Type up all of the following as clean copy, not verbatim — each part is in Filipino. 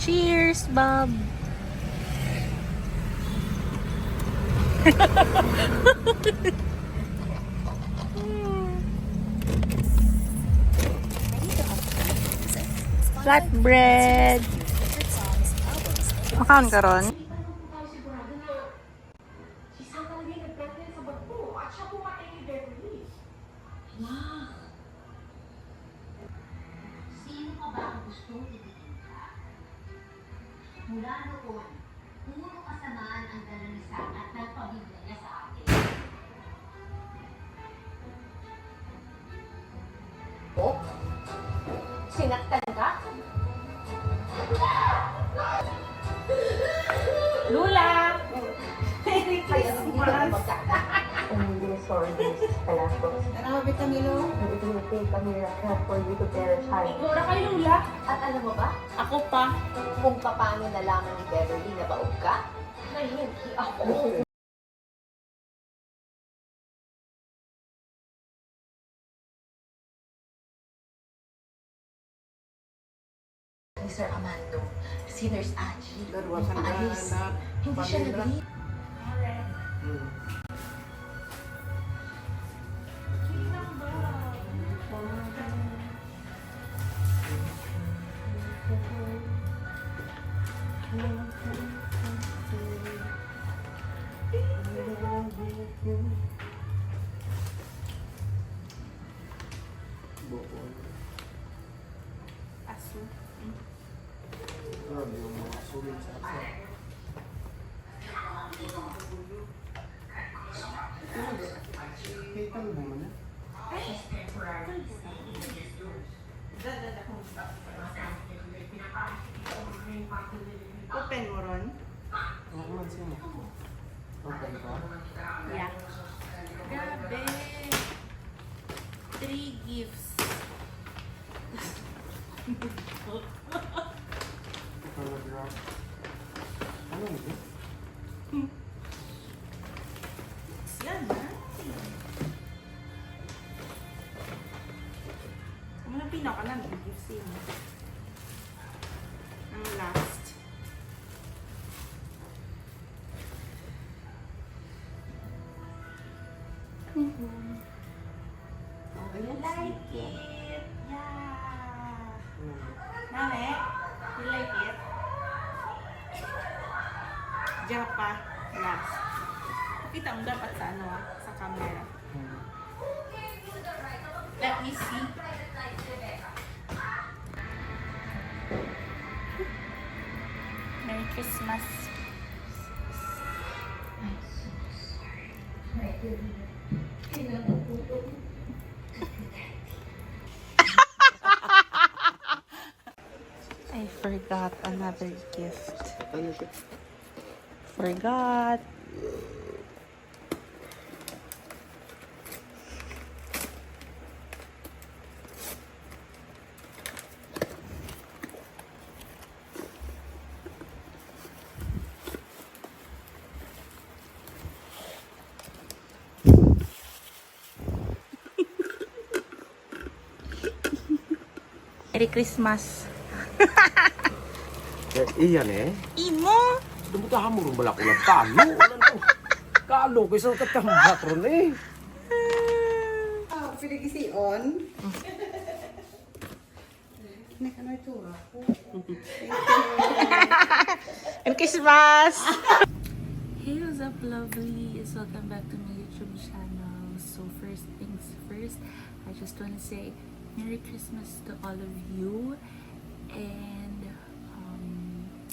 Cheers, Bob! Flatbread! Makaon ka ron? Sino ka ba ang gustong ibigin ka? Mula noon, puro kasamaan ang dala ni Sam at nagpabigla niya sa akin. Oh? Sinaktan ka? Lula! Kaya hindi ka magkakita. I'm really sorry, Miss Velasquez. Ano, Vitamilo? It will take a miracle for you to bear a child. Lula kay Lula? At alam mo ba, Ako pa. kung paano nalaman ni Beverly na baog ka? Na hindi ako. Ni Sir Amando, si Nurse Angie, Darwasan ka paalis. na. Hindi siya Pamilya. nag-leave. Aso. Grabe yung mga sulit sa akin. Kita mo ba man yan? Open mo ron? Ako man siya. Okay ba? Yeah. Grabe. 3 gifts. Ito nag-rock. Ano ito? Yan, ha? Ang mga pinaka lang, gifts yun. Ang last. Okay. You like it? Yeah. Nane, you like it? Japa, last. Kita mo dapat sa ano sa camera. Let me see. Merry Christmas. I forgot another gift. Ano ito? Forgot. Merry Christmas. Iyan eh. Imo? Dumutahan mo rin bala ko ng talo. Kalo ko isang katambat ron eh. Ah, pinag-ision. Ano ito ako? Merry Christmas! Hey, what's up, lovelies? Welcome back to my YouTube channel. So first things first, I just want to say Merry Christmas to all of you. And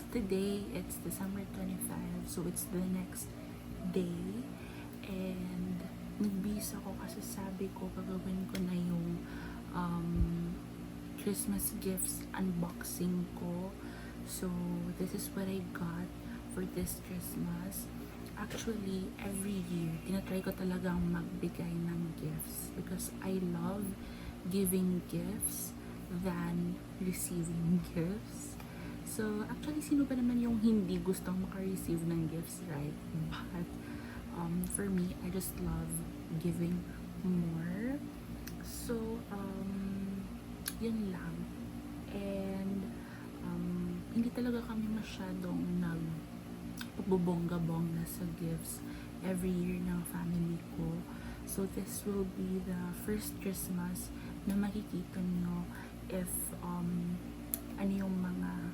today, it's December 25, so it's the next day. And nagbis ako kasi sabi ko, gagawin ko na yung Christmas gifts unboxing ko. So, this is what I got for this Christmas. Actually, every year, tinatry ko talagang magbigay ng gifts because I love giving gifts than receiving gifts. So, actually, sino ba naman yung hindi gustong maka-receive ng gifts, right? But, for me, I just love giving more. So, yun lang. And, hindi talaga kami masyadong nagbubongga-bongga sa gifts every year ng family ko. So this will be the first Christmas na makikita nyo if ano yung mga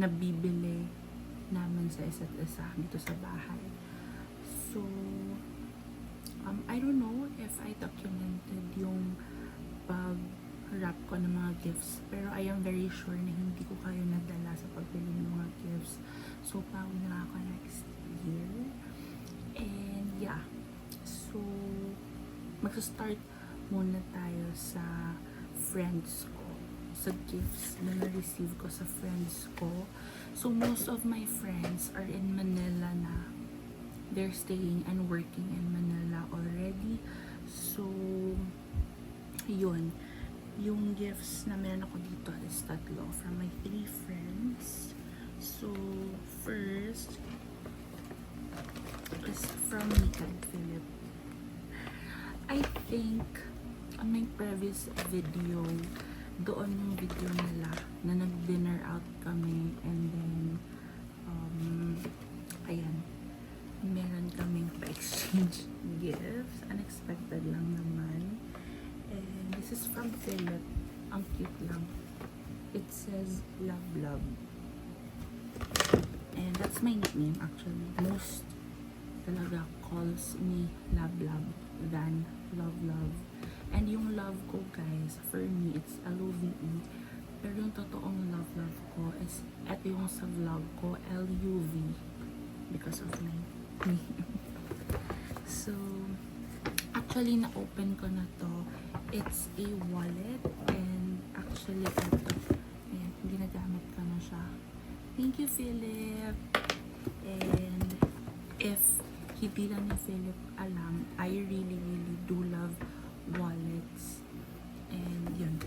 nabibili namin sa isa't isa dito sa bahay. So I don't know if I documented yung pag-wrap ko ng mga gifts, pero I am very sure na hindi ko kayo nadala sa pagbili ng mga gifts. So pauwi na ako next year. And yeah, so magsa-start muna tayo sa friends ko, sa gifts na na-receive ko sa friends ko. So most of my friends are in Manila na. They're staying and working in Manila already. So yun, yung gifts na meron ako dito is tatlo from my 3 friends. So first is from Nika and Philip. I think on my previous video, doon yung video nila na nag-dinner out kami, and then ayan, meron kaming pa-exchange gifts. Unexpected lang naman. And this is from Philip. Ang cute lang. It says love love. And that's my nickname actually. Most talaga calls me love love than love love. And yung love ko, guys, for me it's LOVE. Pero yung totoong love love ko is eto yung sa vlog ko, LUV, because of my name. So actually na-open ko na to. It's a wallet, and actually ito, ayan, ginagamit ko na siya. Thank you, Philip. And if hindi lang ni Philip alam, I really do love wallets. And yun,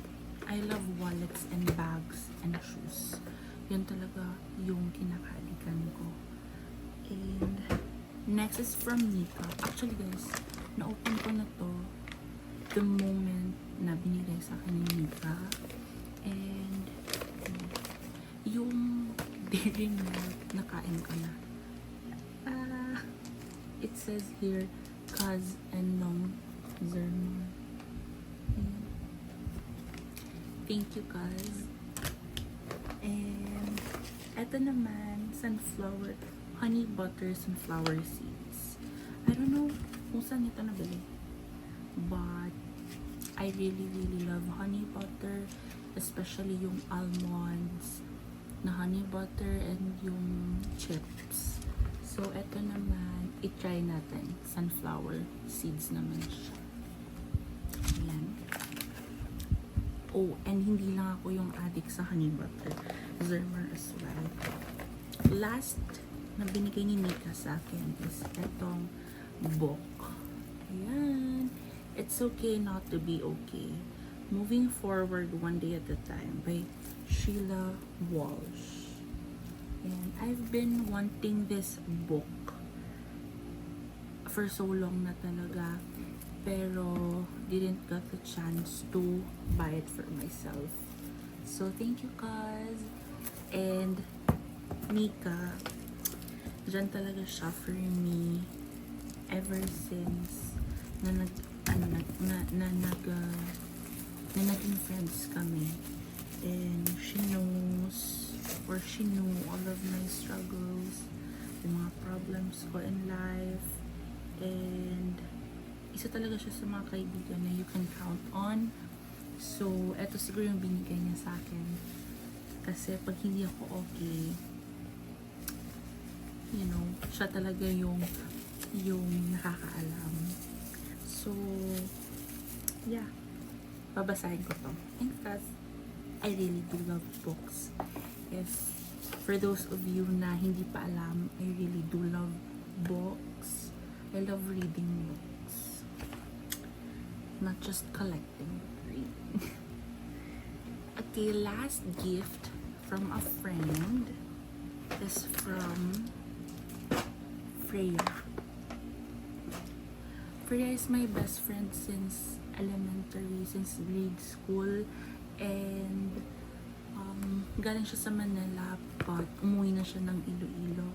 I love wallets and bags and shoes. Yun talaga yung kinakalikan ko. And next is from Nika. Actually guys, na-open ko na to the moment na binigay sa akin ni Nika. And yung dairy milk, nakain ko na. It says here, Kaz and Nong Zerma. Thank you, Kaz. And eto naman, sunflower, honey butter sunflower seeds. I don't know kung saan ito nabili, but I really love honey butter, especially yung almonds na honey butter and yung chips. So eto naman, i-try natin. Sunflower seeds naman siya. Ayan. Oh, and hindi lang ako yung addict sa honey butter. Zermer as well. Last na binigay ni Nika sa akin is etong book. Ayan. It's okay not to be okay. Moving Forward One Day at a Time by Sheila Walsh. And I've been wanting this book for so long na talaga, pero didn't get the chance to buy it for myself. So thank you, Kaz. And Nika, dyan talaga siya for me ever since na naging friends kami. And she knows, or she knew all of my struggles, yung mga problems ko in life. And isa talaga siya sa mga kaibigan na you can count on. So eto siguro yung binigay niya sa akin, kasi pag hindi ako okay, you know, siya talaga yung nakakaalam. So yeah, babasahin ko to. And because I really do love books. If for those of you na hindi pa alam, I really do love books. I love reading books. Not just collecting. Okay, last gift from a friend is from Freya. Freya is my best friend since elementary, since grade school. And galing siya sa Manila, but umuwi na siya ng Iloilo.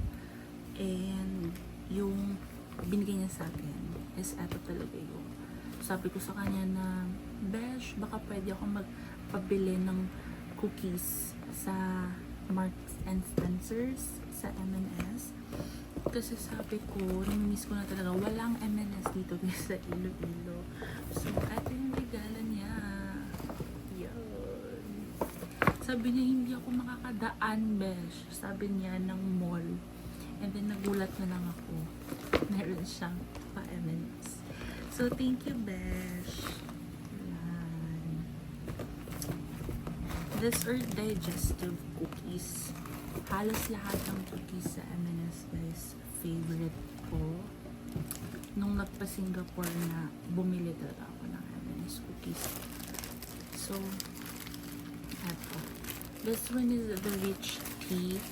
And yung binigay niya sa akin is eto talaga yung sabi ko sa kanya na, Besh, baka pwede ako magpabili ng cookies sa Marks and Spencer's sa M&S. Kasi sabi ko, namimiss ko na talaga, walang M&S dito guys sa Iloilo. So, eto yung regalo niya. Yun. Sabi niya, hindi ako makakadaan, Besh. Sabi niya, ng mall. And then, nagulat na lang ako. Meron siyang pa-M&S. So, thank you, Besh. Yan. These are digestive cookies. Halos lahat ng cookies sa M&S, guys, favorite ko. Nung nagpa-Singapore na, bumili talaga ako ng M&S cookies. So, eto. This one is the rich tea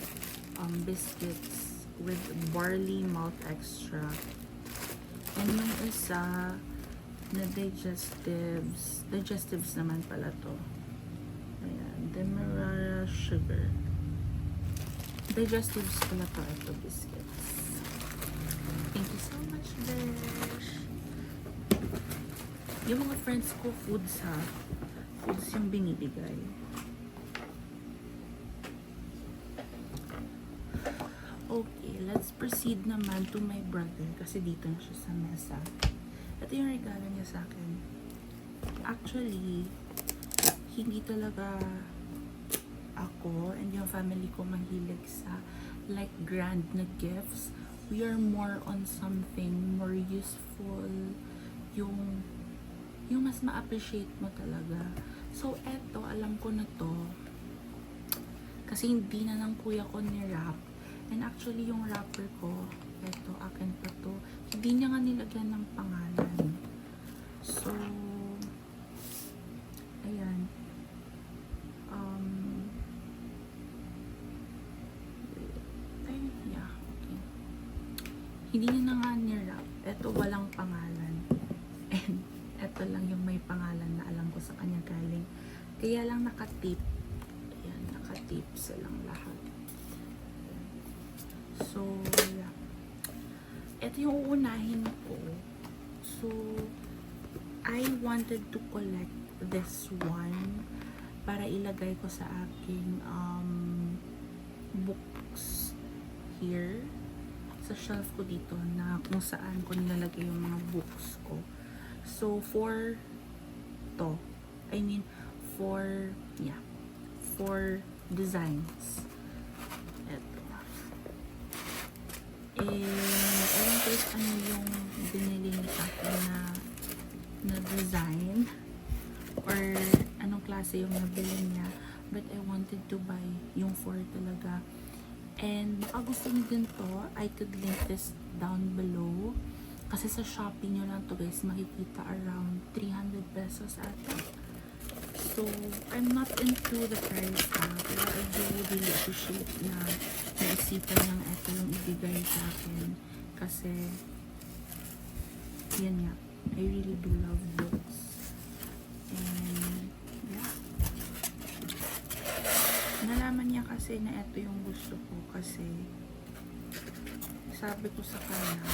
biscuits with barley malt extract. And yung isa na digestives naman pala to. Ayan, demerara sugar. Digestives pala to, ito biscuits. Thank you so much, Besh. Yung mga friends ko, foods ha. Foods yung binibigay. Okay, let's proceed naman to my brother kasi dito na siya sa mesa. Ito yung regalo niya sa akin. Actually, hindi talaga ako and yung family ko mahilig sa like grand na gifts. We are more on something more useful, yung mas ma-appreciate mo talaga. So, eto, alam ko na to kasi hindi na ng kuya ko ni-wrap. And actually, yung wrapper ko, eto, akin pa to. Hindi niya nga nilagyan ng pangalan. So, ayan. Yeah, okay. Hindi niya na nga ni-wrap. Eto, walang pangalan. And, eto lang yung may pangalan na alam ko sa kanya galing. Kaya lang nakatip. Ayan, nakatip silang lahat. So, yeah. Ito yung uunahin ko. So, I wanted to collect this one para ilagay ko sa aking books here. Sa shelf ko dito na kung saan ko nilalagay yung mga books ko. So, for to. I mean, for designs. Ito. Alam ko is ano yung binili niya sa akin na design or anong klase yung nabili niya, but I wanted to buy yung 4 talaga. And baka gusto niyo din to, I could link this down below kasi sa Shopee nyo lang to guys, makikita around 300 pesos ata. So, I'm not into the price pero I do really appreciate na naisipan niyang ito yung ibigay sa akin. Kasi, yan nga, I really do love books. And, yeah. Nalaman niya kasi na ito yung gusto ko kasi sabi ko sa kanya,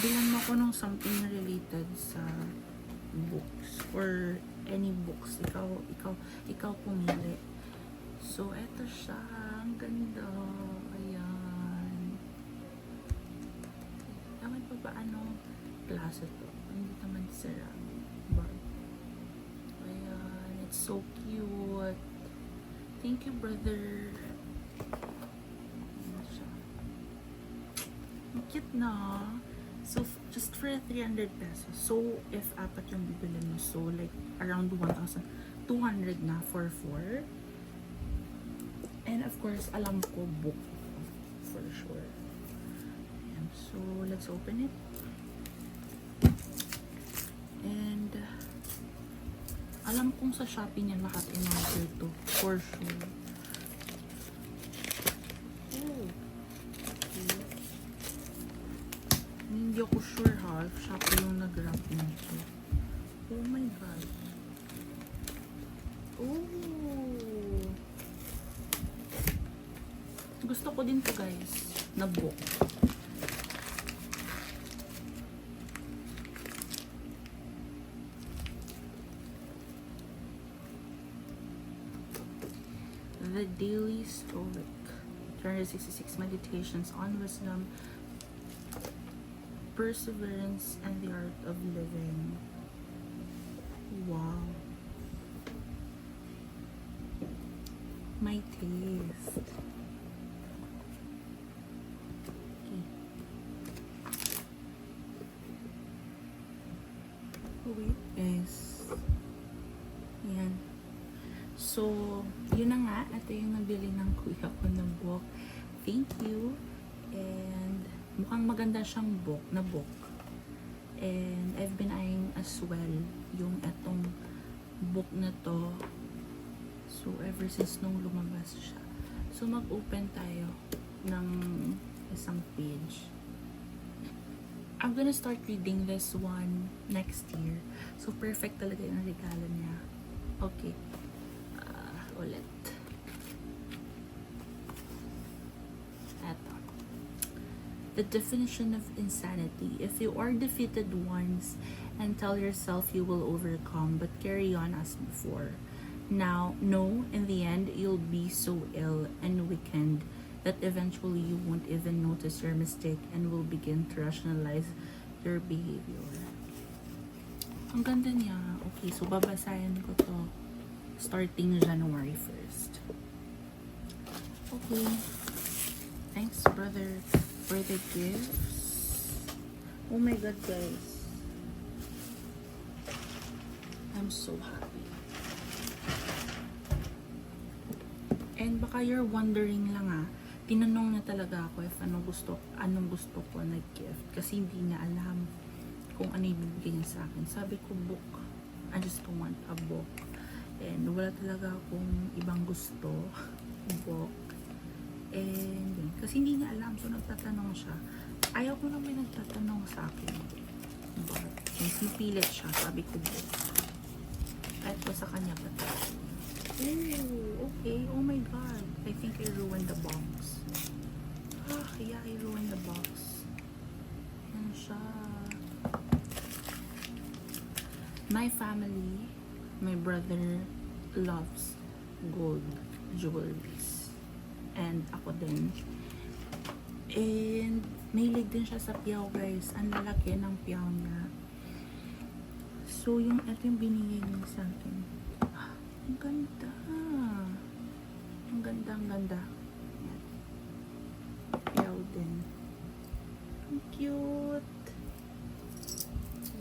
bilan mo ko ng something related sa books or any books. Ikaw pumili. So, eto siya. Ang ganda. Ayan. Ewan pa ba ano klase to? Hindi naman sira. But, ayan. It's so cute. Thank you, brother. Ayan siya. Ang cute na. So, just for 300 pesos. So, if apat yung bibili mo, so like around 1,200 na for 4. And of course, alam ko book for sure. Ayan. So, let's open it. And alam kong sa Shopee niya lahat in-order to for sure. Hindi ako sure ha, if Shopee yung nag-wrap nito. Oh my god. Oh! Gusto ko din to guys, na book. The Daily Stoic 366 Meditations on Wisdom, Perseverance, and the Art of Living. Wow. My taste. Okay. Wait, guys. Ayan. So, yun na nga. Ito yung nabili ng kuya ko ng book. Thank you. And mukhang maganda siyang book, na book. And I've been eyeing as well yung etong book na to. So, ever since nung lumabas siya. So, mag-open tayo ng isang page. I'm gonna start reading this one next year. So, perfect talaga yung regalo niya. Okay. Ulit. Eto. The definition of insanity. If you are defeated once and tell yourself you will overcome but carry on as before. Now, no, in the end, you'll be so ill and weakened that eventually you won't even notice your mistake and will begin to rationalize your behavior. Ang ganda niya. Okay, so babasahin ko to starting January 1st. Okay. Thanks, brother, for the gifts. Oh my god, guys. I'm so happy. And baka you're wondering lang tinanong na talaga ako if anong gusto ko na gift. Kasi hindi niya alam kung ano ibibigay niya sa akin. Sabi ko, book. I just want a book. And wala talaga akong ibang gusto. Book. And yun. Kasi hindi niya alam. So nagtatanong siya. Ayaw ko na may nagtatanong sa akin. But since napilit siya, sabi ko book. Kahit po sa kanya pa tayo. Oh, okay. Oh my god. I think I ruined the box. Yeah, I ruined the box. Yan siya. My family, my brother loves gold jewelries. And ako din. And mahilig din siya sa piyaw, guys. Ang lalaki ng piyaw niya. So, ito yung binigay niya sa akin. Ang ganda. Ang ganda, ang ganda. Yan. Piyaw din. Ang cute.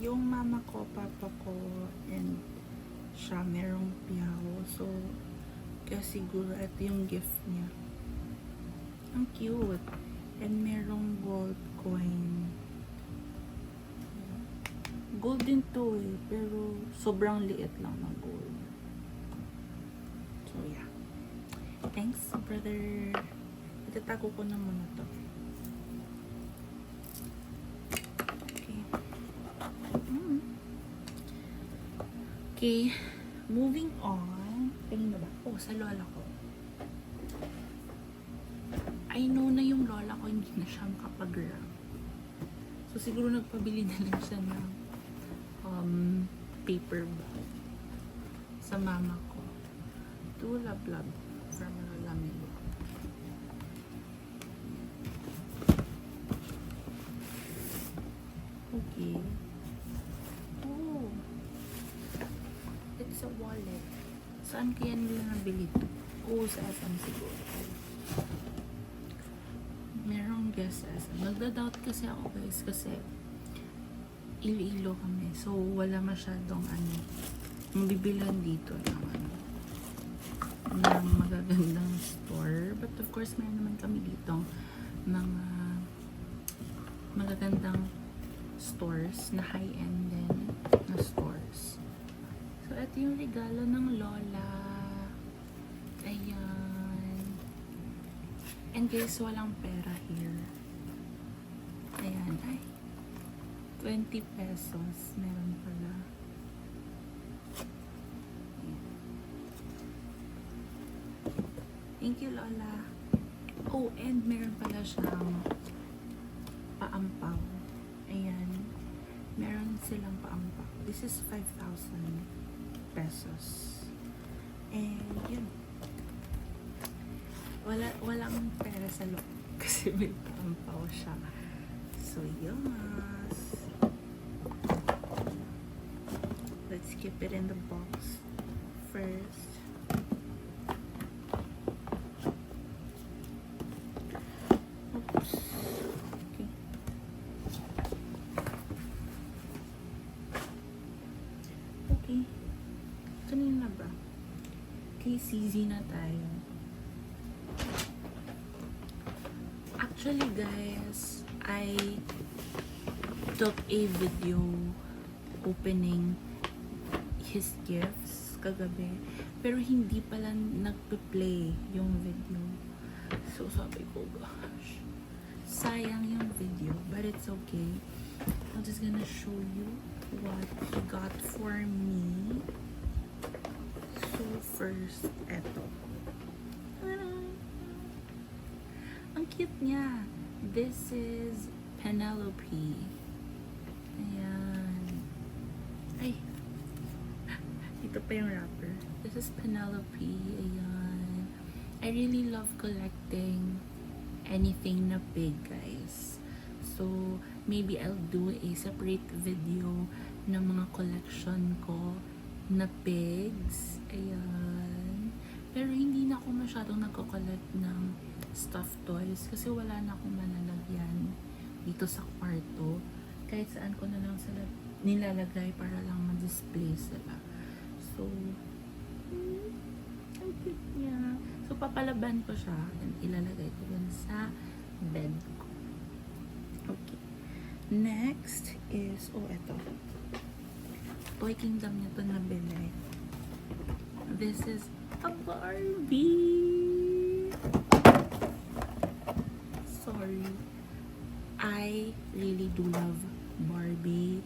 Yung mama ko, papa ko, and siya merong piyaw. So, kaya siguro ito yung gift niya. Ang cute. And merong gold coin. Gold din to pero sobrang liit lang ng gold. So, yeah. Thanks, brother. Itatago ko na muna to. Okay, moving on. Tingin na ba? Oh, sa lola ko. I know na yung lola ko hindi na siya makapag-rap. So, siguro nagpabili na lang siya ng paper bag sa mama ko. To love from Lola Milo. Okay. Oh. It's a wallet. Saan kaya nila nabili ito? Oh, sa SM siguro. Merong guess sa SM. Nagda-doubt kasi ako, guys, kasi Iloilo kami. So, wala masyadong mabibilan dito ng magagandang store. But of course, meron naman kami dito mga magagandang stores na high-end din na stores. So, ito yung regalo ng lola. Ayan. And guys, walang pera here. Ayan. Ay. 20 pesos. Meron pala. Ayan. Thank you, lola. Oh, and meron pala siyang paampaw. Ayan. Meron silang paampaw. This is 5,000 pesos. And yun. Walang pera sa loob. Kasi may paampaw siya. So, yes. Let's keep it in the box first. Oops. Okay. Okay. Kanina na ba? Kay CZ na tayo. Actually, guys, I took a video opening his gifts kagabi. Pero hindi pala nagpe-play yung video. So, sabi ko, gosh, sayang yung video. But it's okay. I'm just gonna show you what he got for me. So, first, eto. Ang cute niya. This is Penelope. Ayan. Ay. Ito pa yung wrapper. This is Penelope. Ayan. I really love collecting anything na big, guys. So, maybe I'll do a separate video ng mga collection ko na pigs. Ayan. Pero hindi na ako masyadong nagko-collect ng stuffed toys kasi wala na akong malalagyan dito sa kwarto. Kahit saan ko na lang sila nilalagay para lang ma-display sila. So, ang cute niya. So, papalaban ko siya and ilalagay ko dun sa bed ko. Okay. Next is, eto. Toy Kingdom niya to nabili. This is a Barbie! Sorry. I really do love Barbie.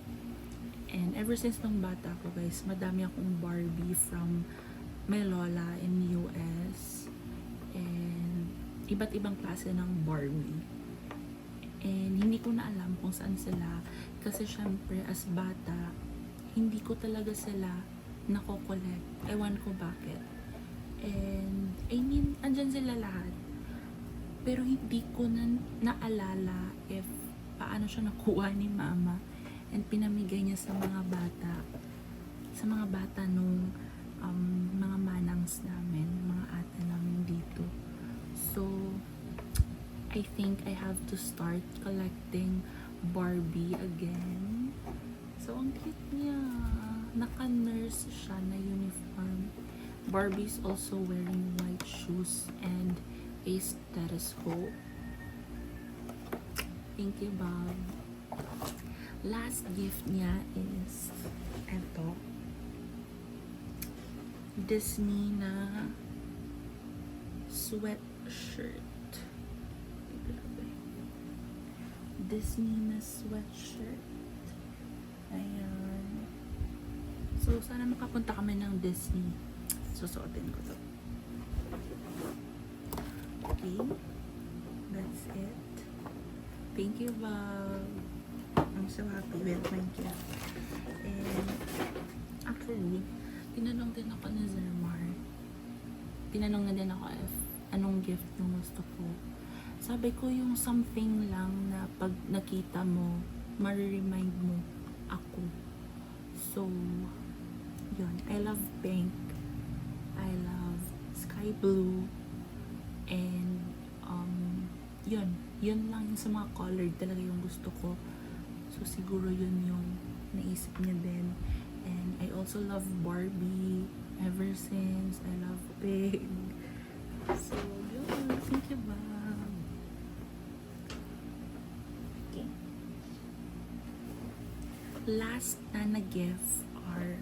And ever since nung bata ko, guys, madami akong Barbie from my lola in US. And iba't ibang klase ng Barbie. And hindi ko na alam kung saan sila. Kasi syempre, as bata, hindi ko talaga sila nako-collect. Ewan ko bakit. And, I mean, andyan sila lahat. Pero hindi ko na naalala if paano siya nakuha ni mama and pinamigay niya sa mga bata. Sa mga bata nung mga manangs namin, mga ate namin dito. So, I think I have to start collecting Barbie again. So, ang cute niya. Naka-nurse siya na uniform. Barbie's also wearing white shoes and a stethoscope. Thank you, Bob. Last gift niya is eto. Disney na sweatshirt. Grabe. Disney na sweatshirt. Ayan. So, sana makapunta kami ng Disney. Susuotin ko to. Okay. That's it. Thank you, Bob. I'm so happy with my gift. And, actually, tinanong din ako ni Zermar. Tinanong na din ako if anong gift yung gusto ko. Sabi ko yung something lang na pag nakita mo, ma-remind mo ako. So, yun. I love pink. I love sky blue. And, yun lang sa mga colored talaga yung gusto ko. So, siguro yun yung naisip niya din. And I also love Barbie ever since. I love pig. So, yun. Thank you, Bob. Okay. Last na gift are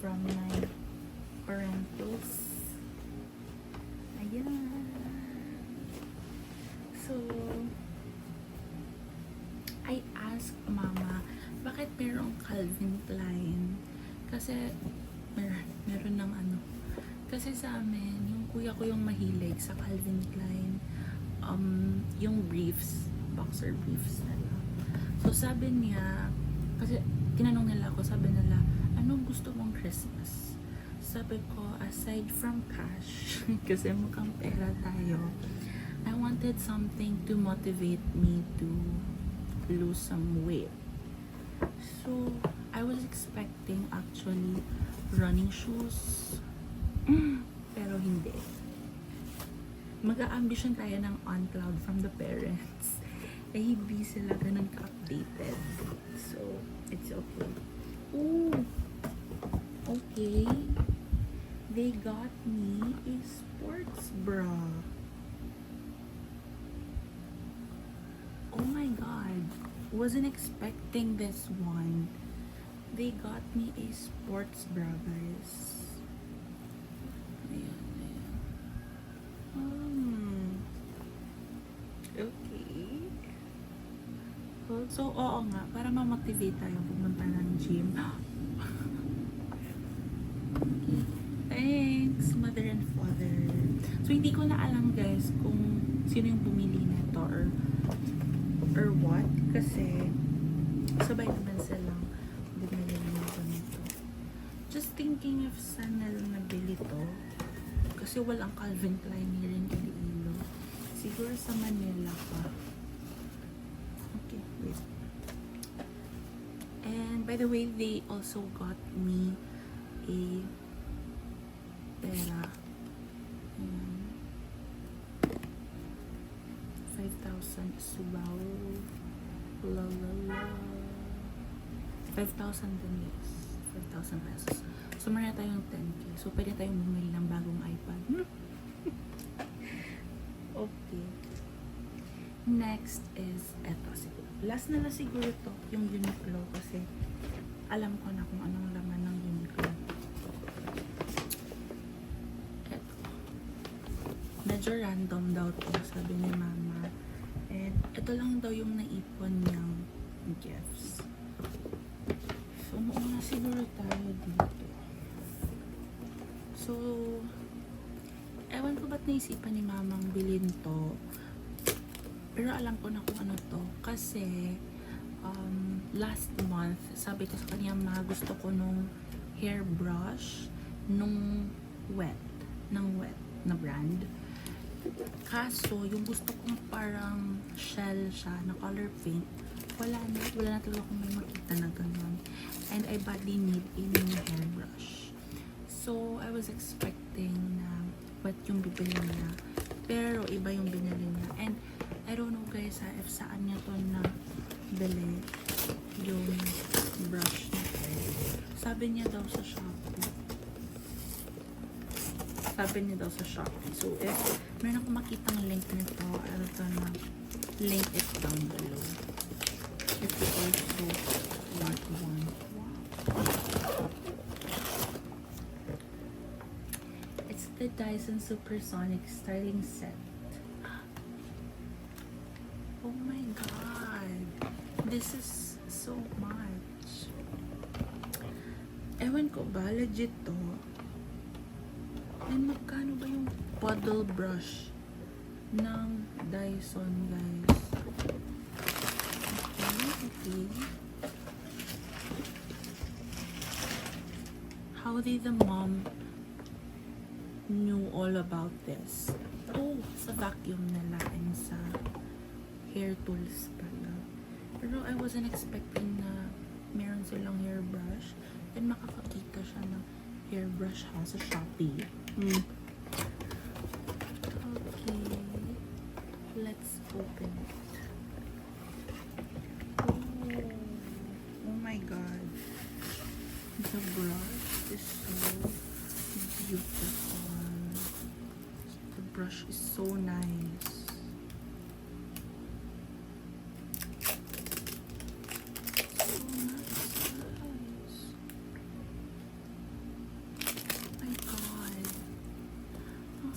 from my parentals. Ayan. So, I asked Mama, bakit merong Calvin Klein? Kasi, meron ng ano. Kasi sa amin, yung kuya ko yung mahilig sa Calvin Klein. yung briefs, boxer briefs nila. So sabi niya, kasi tinanong nila ako, sabi nila, anong gusto mong Christmas? Sabi ko, aside from cash, kasi mukhang pera tayo, I wanted something to motivate me to lose some weight. So, I was expecting actually running shoes, pero hindi. Mag-a-ambition tayo ng on cloud from the parents. Eh, hindi sila ganun ka-updated. So, it's okay. Ooh! Okay. They got me a sports bra. Oh my god. Wasn't expecting this one. They got me a sports bra, guys. Ayan, ayan. Okay. So, oo nga. Para ma-motivate tayo pumunta ng gym. Okay. Thanks, mother and father. So, hindi ko na alam, guys, kung sino yung bumili nito or what. Kasi, sabay naman silang bumili nito nito. Just thinking if saan na lang nabili to. Kasi walang Calvin Klein here in Iloilo. Siguro sa Manila pa. Okay, wait. And by the way, they also got me a pera. Ayan. 5,000 subaw. La la la. 5,000 din, yes. 5,000 pesos. So, marami tayong 10K. So, pwede tayong bumili ng bagong iPad. Okay. Next is eto siguro. Last na siguro to, yung Uniqlo, kasi alam ko na kung anong laman ng Uniqlo. Eto. Medyo random daw to, sabi ni mama. And ito lang daw yung naipon niyang gifts. So, mauna siguro tayo dito. So, ewan ko ba't naisipan ni mamang bilhin to. Pero alam ko na kung ano to. Kasi, last month, sabi ko sa kanya, ma, gusto ko nung hairbrush, nung wet na brand. Kaso, yung gusto kong parang shell siya, na color paint, wala na talaga akong may makita na ganun. And I badly need a new hairbrush. So, I was expecting na wet yung bibili niya. Pero, iba yung binili niya. And, I don't know guys ha, if saan niya to na bili yung brush niya. Sabi niya daw sa Shopee. So, if meron akong makitang link nito, I'll gonna link it down below. If you also want one. Wow. It's the Dyson Supersonic Styling Set. Oh my god. This is so much. Ewan ko ba, legit to. And magkano ba yung paddle brush ng Dyson, guys? Okay. How did the mom knew all about this? Oh, sa vacuum nila and sa hair tools pala. Pero I wasn't expecting na meron silang hairbrush. Then makakakita siya ng hairbrush ha sa Shopee. Okay. Let's open it. Oh my god. The brush is so beautiful. The brush is so nice.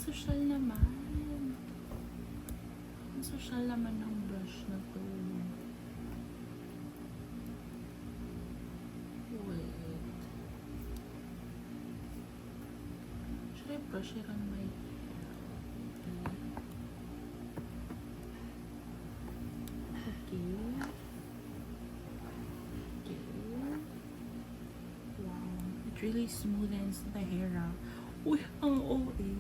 Social naman. Ang social naman ng brush na to. Wait. Should I brush it on my really smoothens the hair. Uy, ang OA.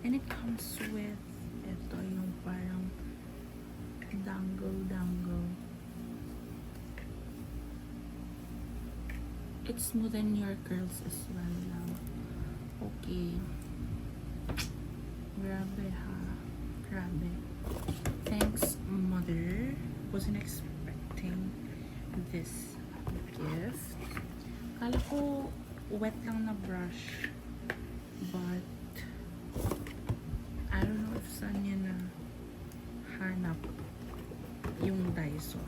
And it comes with ito yung parang dangle. It smoothen your curls as well lang. Okay. Grabe ha. Grabe. Thanks, mother. Wasn't expecting this gift. Kala ko wet lang na brush. But I don't know if saan niya na hanap yung Daiso.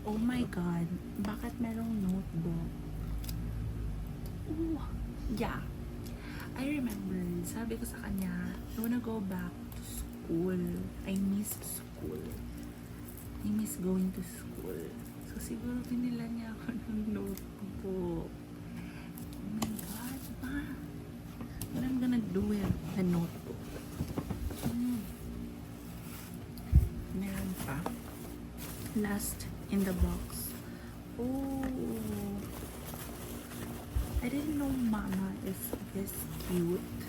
Oh my God, bakit merong notebook? Ooh, yeah. I remember, sabi ko sa kanya, I wanna go back to school. I miss school. I miss going to school. So siguro pinila niya ako ng notebook. Oh my God, ma. What I'm gonna do with the notebook? Meron pa. Last in the box. Oh, I didn't know Mama is this cute.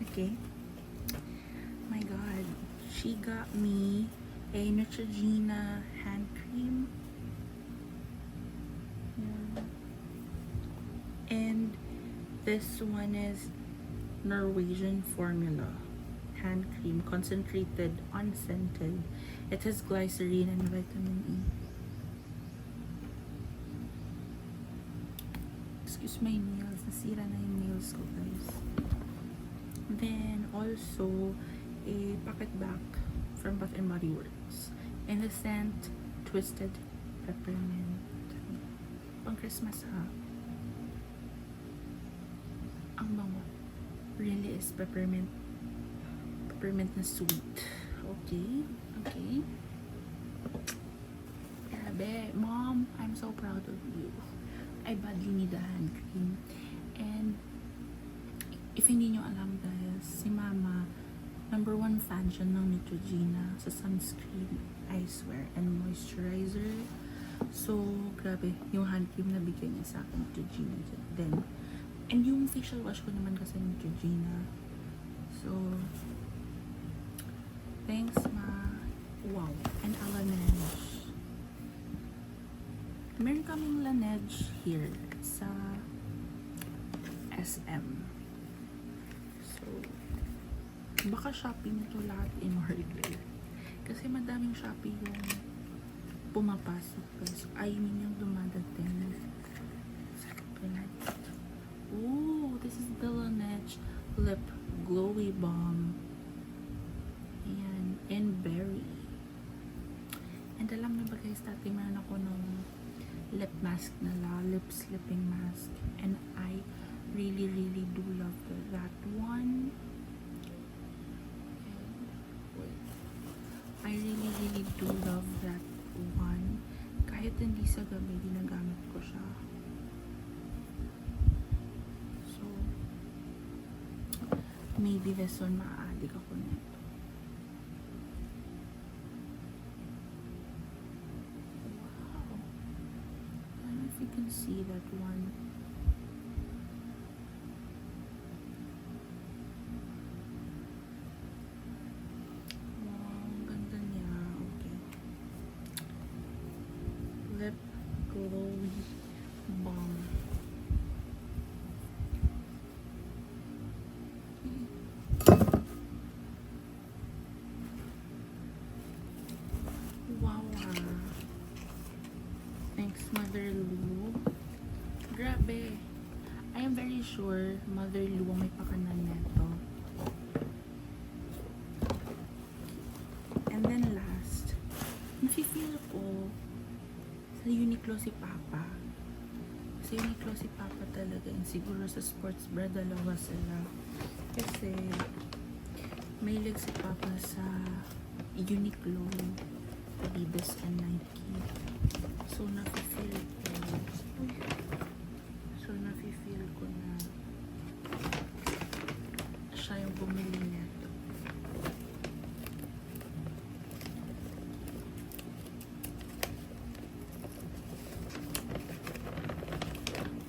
Okay. My God, she got me a Neutrogena hand cream. Yeah. And this one is Norwegian formula hand cream, concentrated, unscented. It has glycerin and vitamin E. Excuse my nails. Nasira na yung nails ko, guys. Then, also, a pocket bag from Bath and Body Works. And the scent, Twisted Peppermint. Pang Christmas, ha? Ang bango. Really is peppermint. Peppermint na sweet. Okay. Okay. Grabe. Mom, I'm so proud of you. I badly need a hand cream. And if hindi nyo alam guys, si Mama, #1 fan siya ng Neutrogena sa sunscreen, eyewear, and moisturizer. So, grabe, yung hand cream na bigay niya sa akin, Neutrogena din. And yung facial wash ko naman kasi Neutrogena. So, thanks, Ma. Wow. And a Laneige. Meron kaming Laneige here sa SM. So, baka Shopee nito lahat in order. Kasi madaming Shopee yung pumapasok. Guys. I mean yung dumadating. Ooh, this is the Laneige Lip Glowy Balm. Ayan, and berry. And alam niyo ba guys, dati meron ako ng lip mask nila, lip slipping mask. And I really do love that one. I really do love that one. Kahit hindi sa gabi, ginagamit ko siya. So, maybe this one ma-addict ako nito. Wow. I don't know if you can see that one. Wow, ang ganda niya. Okay. Lip Glowy Balm. Wow, thanks, Mother Lou. Grabe. I am very sure Mother Lou ang may pakanan neto. And then last, nafe-feel ko sa Uniqlo si Papa. Sa Uniqlo si Papa talaga. And siguro sa sports bra, dalawa sila. Kasi mahilig si Papa sa Uniqlo, Adidas, and Nike. So, nafe-feel ko. So, nafe-feel ko na siya yung bumili nito.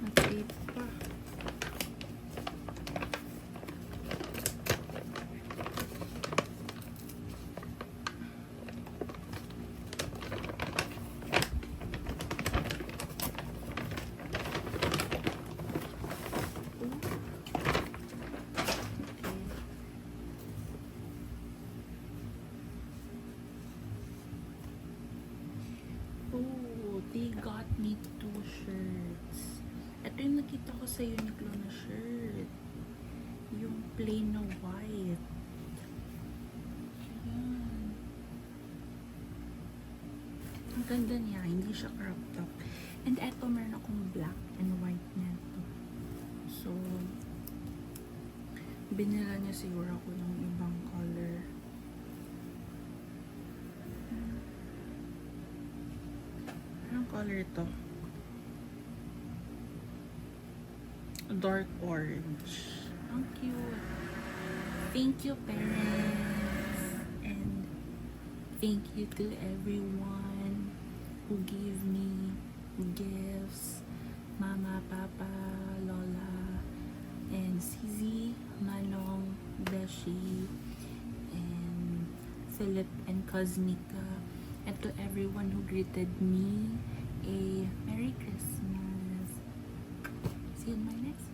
Nag-tape pa. Oh, they got me 2 shirts. Ito yung nakita ko sa Uniqlo na shirt. Yung plain na white. Ayan. Ang ganda niya. Hindi siya crop top. And eto, meron akong black and white na ito. So, binila niya siguro ako ng ibang color. Anong color ito? Dark orange. Ang cute. Thank you, parents. And thank you to everyone who gave me gifts. Mama, Papa, Lola, and Zizi, Manong, Beshi, and Philip and Cosmica. And to everyone who greeted me, a Merry Christmas. See you in my next